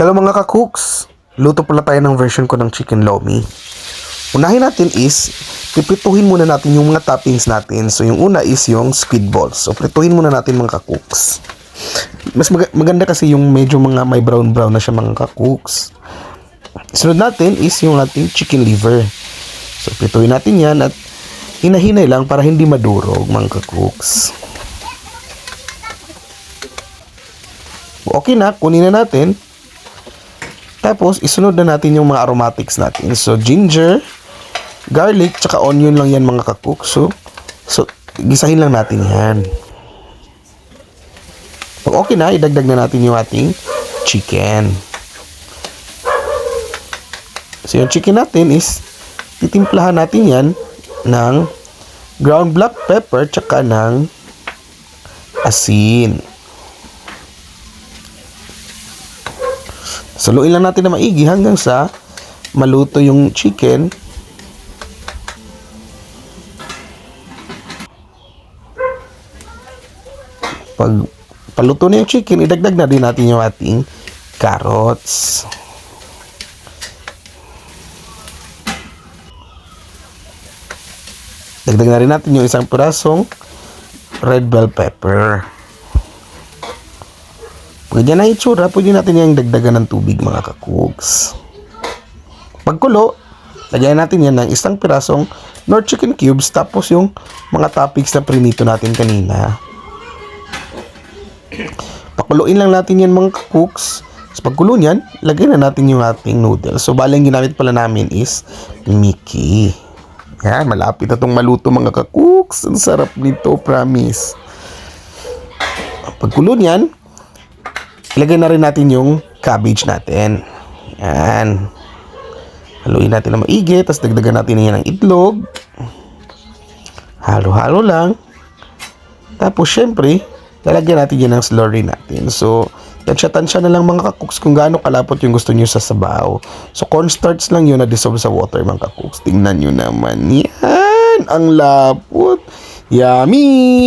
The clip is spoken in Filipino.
Hello mga ka-cooks! Luto pala tayo ng version ko ng chicken lomi. Unahin natin is, pipituhin muna natin yung mga toppings natin. So yung una is yung squid balls. So prituhin muna natin mga ka-cooks. Mas maganda kasi yung medyo mga may brown-brown na siya mga ka-cooks. Sunod natin is yung ating chicken liver. So prituhin natin yan at hinahinay lang para hindi madurog mga ka-cooks. Okay na, kunin na natin. Tapos, isunod na natin yung mga aromatics natin. So, ginger, garlic, tsaka onion lang yan mga ka-cook. So, gisahin lang natin yan. Pag okay na, idagdag na natin yung ating chicken. So, yung chicken natin is, titimplahan natin yan ng ground black pepper, tsaka ng asin. Saluin lang natin na maigi hanggang sa maluto yung chicken. Pag paluto na yung chicken, idagdag na din natin yung ating carrots. Dagdag na rin natin yung isang pirasong red bell pepper. Pag yan ang itsura, pwede natin yung dagdagan ng tubig mga ka-cooks. Pagkulo, lagyan natin yan ng isang pirasong Knorr chicken cubes tapos yung mga toppings na prinito natin kanina. Pakuluin lang natin yan mga ka-cooks. Sa pagkulo niyan, lagyan na natin yung ating noodles. So, bali ang ginamit pala namin is Mickey. Yan, malapit na itong maluto mga ka-cooks. Ang sarap nito, promise. Pagkulo niyan, ilagay na rin natin yung cabbage natin. Yan. Haluin natin na maigi. Tapos dagdagan natin yan ng itlog. Halo-halo lang. Tapos syempre, lalagyan natin yan ng slurry natin. So, tansya-tansya na lang mga ka-cooks kung gaano kalapot yung gusto nyo sa sabaw. So, cornstarch lang yun na dissolve sa water mga ka-cooks. Tingnan nyo naman. Yan. Ang lapot. Yummy!